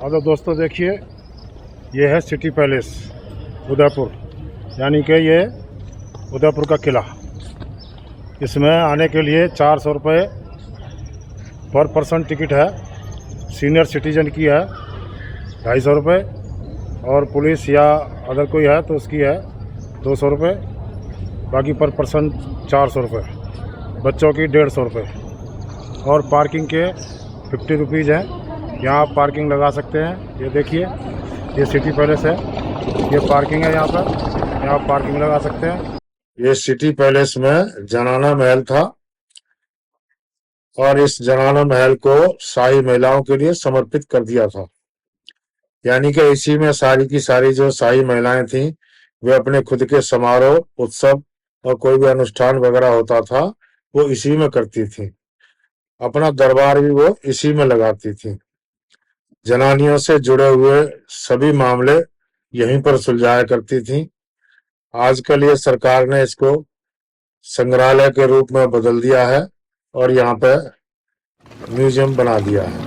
और तो दोस्तों देखिए, ये है सिटी पैलेस उदयपुर, यानी कि ये उदयपुर का किला। इसमें आने के लिए 400 रुपये पर पर्सन टिकट है। सीनियर सिटीजन की है 250 रुपये, और पुलिस या अदर कोई है तो उसकी है 200 रुपये। बाकी पर पर्सन 400 रुपये, बच्चों की 150 रुपये। और पार्किंग के 50 रुपीज़ हैं। यहाँ आप पार्किंग लगा सकते हैं। ये देखिए, ये सिटी पैलेस है, ये पार्किंग है यहाँ पर, यहाँ आप पार्किंग लगा सकते हैं। ये सिटी पैलेस में जनाना महल था, और इस जनाना महल को शाही महिलाओं के लिए समर्पित कर दिया था। यानी कि इसी में सारी की सारी जो शाही महिलाएं थीं, वे अपने खुद के समारोह, उत्सव और कोई भी अनुष्ठान वगैरह होता था वो इसी में करती थी। अपना दरबार भी वो इसी में लगाती थी। जनानियों से जुड़े हुए सभी मामले यहीं पर सुलझाया करती थी। आजकल ये सरकार ने इसको संग्रहालय के रूप में बदल दिया है और यहाँ पे म्यूजियम बना दिया है।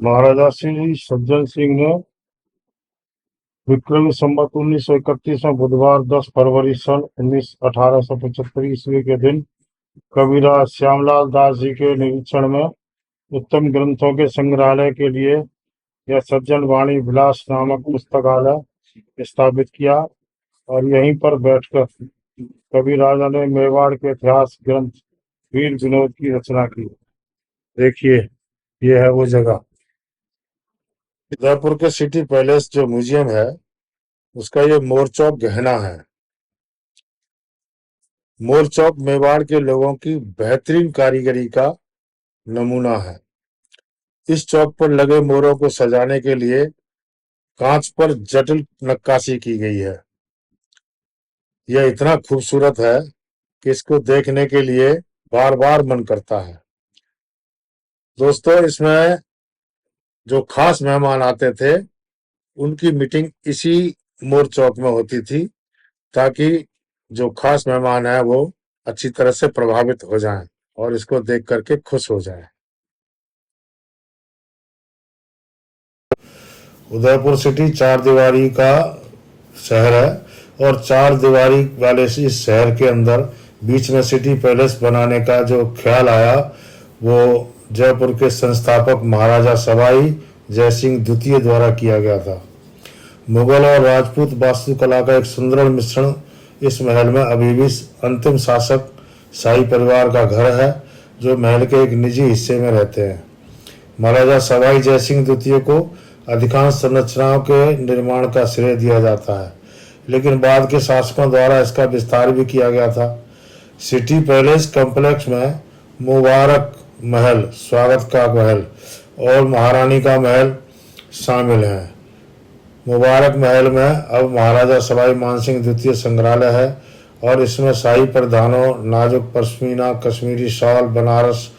महाराजा श्री सज्जन सिंह ने विक्रमी संवत 1931 में बुधवार 10 फरवरी सन 1875 ईस्वी के दिन कविराज श्यामलाल दास जी के निरीक्षण में उत्तम ग्रंथों के संग्रहालय के लिए यह सज्जन वाणी विलास नामक पुस्तकालय स्थापित किया, और यहीं पर बैठकर कविराजा ने मेवाड़ के इतिहास ग्रंथ वीर विनोद की रचना की। देखिए, ये है वो जगह। उदयपुर के सिटी पैलेस जो म्यूजियम है, उसका ये मोर चौक गहना है। मोर चौक मेवाड़ के लोगों की बेहतरीन कारीगरी का नमूना है। इस चौक पर लगे मोरों को सजाने के लिए कांच पर जटिल नक्काशी की गई है। यह इतना खूबसूरत है कि इसको देखने के लिए बार बार मन करता है। दोस्तों, इसमें जो खास मेहमान आते थे, उनकी मीटिंग इसी मोर चौक में होती थी, ताकि जो खास मेहमान है वो अच्छी तरह से प्रभावित हो जाएं और इसको देख करके खुश हो जाएं। उदयपुर सिटी 4 दीवारी का शहर है, और 4 दीवारी वाले इस शहर के अंदर बीच में सिटी पैलेस बनाने का जो ख्याल आया, वो जयपुर के संस्थापक महाराजा सवाई जयसिंह द्वितीय द्वारा किया गया था। मुगल और राजपूत वास्तुकला का एक सुंदर मिश्रण इस महल में अभी भी अंतिम शासक शाही परिवार का घर है, जो महल के एक निजी हिस्से में रहते हैं। महाराजा सवाई जयसिंह द्वितीय को अधिकांश संरचनाओं के निर्माण का श्रेय दिया जाता है, लेकिन बाद के शासकों द्वारा इसका विस्तार भी किया गया था। सिटी पैलेस कॉम्प्लेक्स में मुबारक महल, स्वागत का महल और महारानी का महल शामिल हैं। मुबारक महल में अब महाराजा सवाई मानसिंह द्वितीय संग्रहालय है, और इसमें शाही परिधानों, नाजुक पश्मीना, कश्मीरी शॉल, बनारस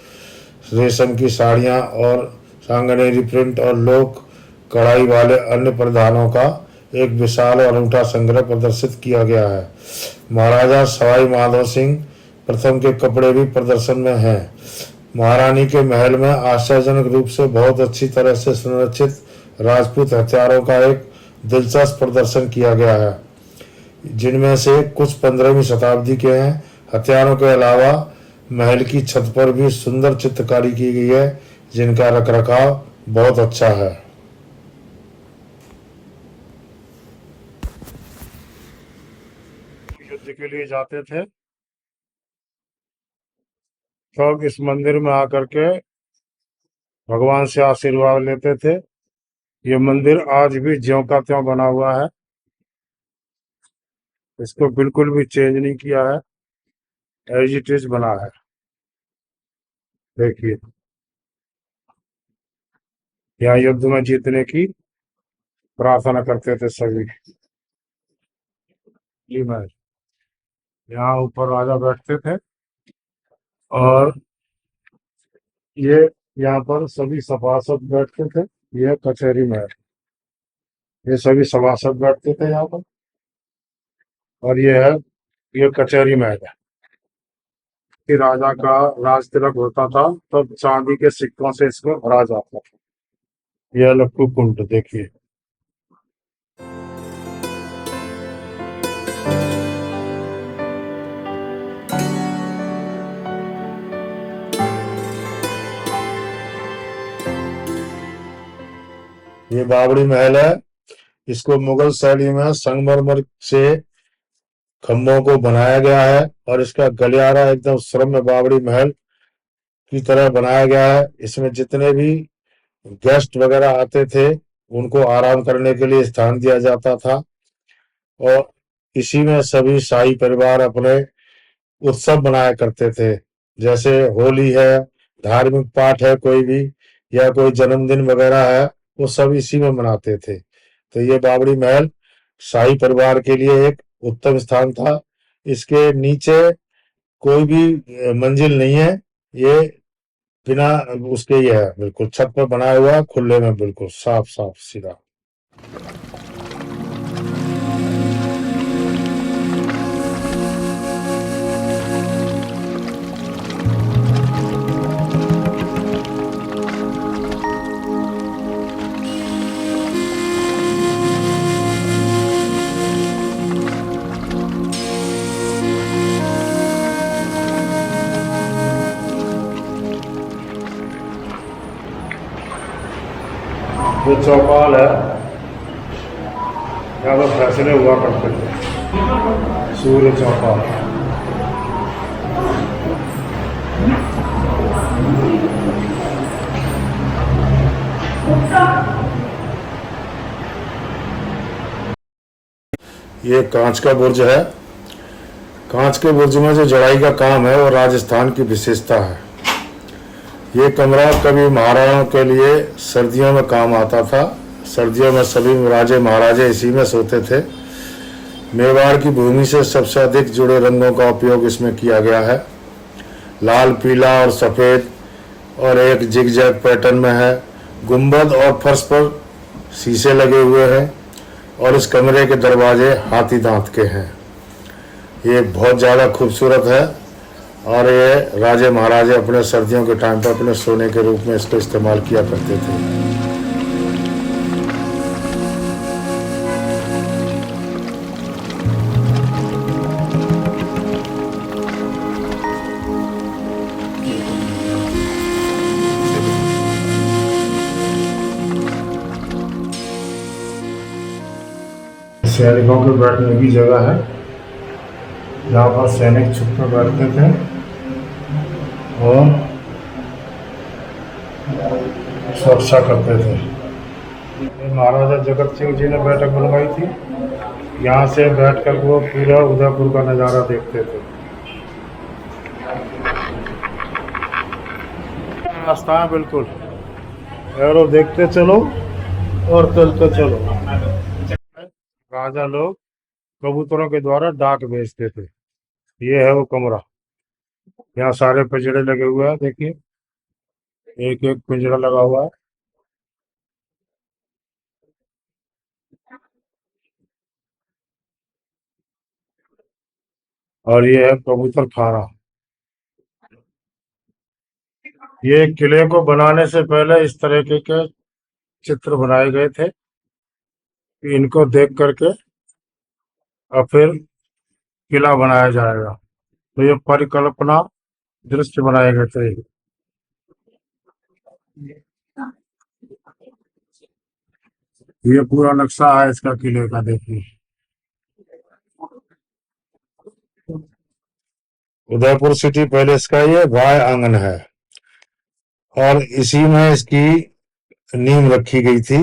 रेशम की साड़ियाँ और सांगनेरी प्रिंट और लोक कढ़ाई वाले अन्य परिधानों का एक विशाल और अनूठा संग्रह प्रदर्शित किया गया है। महाराजा सवाई माधो सिंह प्रथम के कपड़े भी प्रदर्शन में हैं। महारानी के महल में आश्चर्यजनक रूप से बहुत अच्छी तरह से संरक्षित राजपूत हथियारों का एक दिलचस्प प्रदर्शन किया गया है, जिनमें से कुछ 15वीं शताब्दी के हैं। हथियारों के अलावा महल की छत पर भी सुंदर चित्रकारी की गई है, जिनका रखरखाव बहुत अच्छा है। युद्ध के लिए जाते थे सब इस मंदिर में आकर के भगवान से आशीर्वाद लेते थे। ये मंदिर आज भी ज्यों का त्यों बना हुआ है, इसको बिल्कुल भी चेंज नहीं किया है, एज इट इज बना है। देखिए, यहाँ युद्ध में जीतने की प्रार्थना करते थे सभी। जी मैं यहाँ ऊपर राजा बैठते थे। और ये यहाँ पर सभी सभासद बैठते थे। यह कचहरी में है। ये सभी सभासद बैठते थे यहाँ पर। और ये कचहरी में है कि राजा का राज तिलक होता था, तब चांदी के सिक्कों से इसको भरा जाता था। यह लक्कू कुंड देखिए। ये बाबरी महल है। इसको मुगल शैली में संगमरमर से खम्भों को बनाया गया है और इसका गलियारा एकदम श्रम्य बाबरी महल की तरह बनाया गया है। इसमें जितने भी गेस्ट वगैरह आते थे उनको आराम करने के लिए स्थान दिया जाता था। और इसी में सभी शाही परिवार अपने उत्सव मनाया करते थे। जैसे होली है, धार्मिक पाठ है कोई भी, या कोई जन्मदिन वगैरह है, वो सब इसी में मनाते थे। तो ये बाबरी महल शाही परिवार के लिए एक उत्तम स्थान था। इसके नीचे कोई भी मंजिल नहीं है। ये बिना उसके ये है, बिल्कुल छत पर बनाया हुआ, खुले में, बिल्कुल साफ साफ सीधा। जो चौपाल है, यहाँ पर फैसले हुआ करते थे। सूर्य चौपाल। ये कांच का बुर्ज है। कांच के बुर्ज में जो जड़ाई का काम है वो राजस्थान की विशेषता है। ये कमरा कभी महाराणाओं के लिए सर्दियों में काम आता था। सर्दियों में सभी राजे महाराजे इसी में सोते थे। मेवाड़ की भूमि से सबसे अधिक जुड़े रंगों का उपयोग इसमें किया गया है। लाल, पीला और सफ़ेद, और एक जिगजैग पैटर्न में है। गुंबद और फर्श पर शीशे लगे हुए हैं और इस कमरे के दरवाजे हाथी दांत के हैं। ये बहुत ज़्यादा खूबसूरत है और ये राजे महाराजे अपने सर्दियों के टाइम पर अपने सोने के रूप में इसको इस्तेमाल किया करते थे। सैनिकों के बैठने की जगह है। यहाँ पर सैनिक छुप कर बैठते थे और सुरक्षा करते थे। महाराजा जगत सिंह जी ने बैठक बुलवाई थी। यहाँ से बैठकर वो पूरा उदयपुर का नज़ारा देखते थे। रास्ता है बिल्कुल, एरो देखते चलो और चलते चलो। राजा लोग कबूतरों के द्वारा डाक भेजते थे। ये है वो कमरा। यहाँ सारे पिंजरे लगे हुए हैं, देखिए एक एक पिंजरा लगा हुआ है। और ये है कबूतर खाना। ये किले को बनाने से पहले इस तरीके के चित्र बनाए गए थे कि इनको देख करके और फिर किला बनाया जाएगा। तो ये परिकल्पना दृश्य बनाए गए थे। ये पूरा नक्शा है इसका किले का, देखिए। उदयपुर सिटी पैलेस का ये वाय आंगन है और इसी में इसकी नींव रखी गई थी।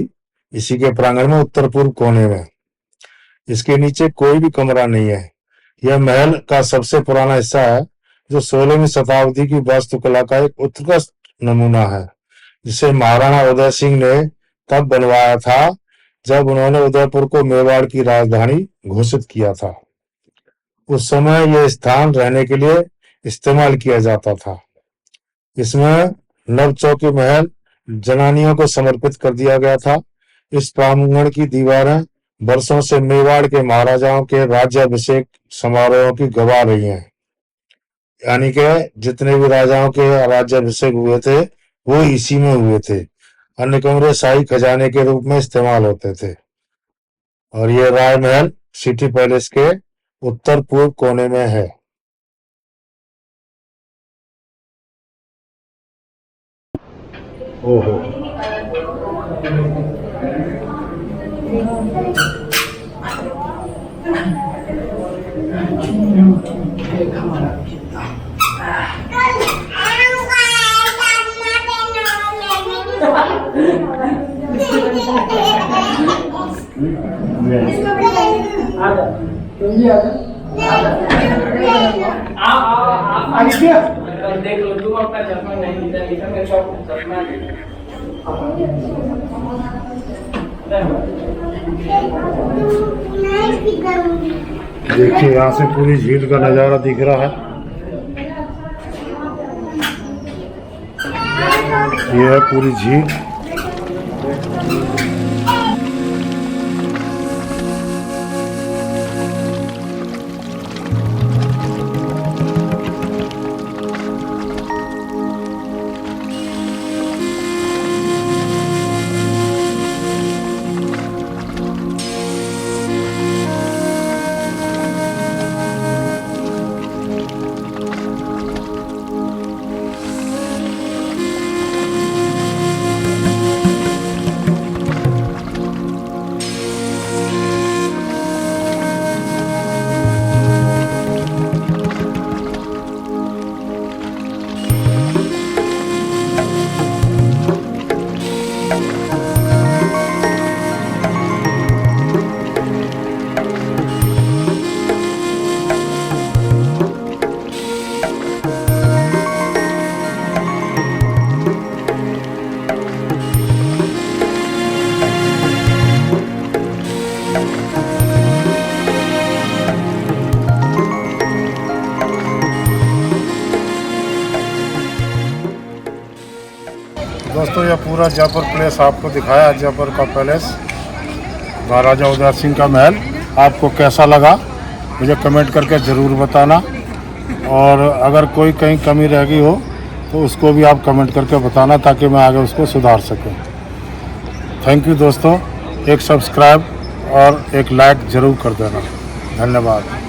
इसी के प्रांगण में उत्तर पूर्व कोने में। इसके नीचे कोई भी कमरा नहीं है। यह महल का सबसे पुराना हिस्सा है जो 16वीं शताब्दी की वास्तुकला का एक उत्कृष्ट नमूना है, जिसे महाराणा उदय सिंह ने तब बनवाया था जब उन्होंने उदयपुर को मेवाड़ की राजधानी घोषित किया था। उस समय यह स्थान रहने के लिए इस्तेमाल किया जाता था। इसमें नवचौकी महल जनानियों को समर्पित कर दिया गया था। इस प्रांगण की दीवारें वर्षों से मेवाड़ के महाराजाओं के राज्याभिषेक समारोहों की गवाह रही हैं। यानी कि जितने भी राजाओं के राज्याभिषेक हुए थे वो इसी में हुए थे। अन्य कमरे शाही खजाने के रूप में इस्तेमाल होते थे। और ये राय महल सिटी पैलेस के उत्तर पूर्व कोने में है। ओहो, देख लो तुम अपना चश्मा नहीं लिखा लिखा मेरे शॉप चश्मा देखिए यहाँ से पूरी झील का नज़ारा दिख रहा है। ये है पूरी झील। दोस्तों यह पूरा जयपुर प्लेस आपको दिखाया, जयपुर का पैलेस, महाराजा उदय सिंह का महल। आपको कैसा लगा मुझे कमेंट करके ज़रूर बताना, और अगर कोई कहीं कमी रह गई हो तो उसको भी आप कमेंट करके बताना ताकि मैं आगे उसको सुधार सकूं। थैंक यू दोस्तों, एक सब्सक्राइब और एक लाइक ज़रूर कर देना। धन्यवाद।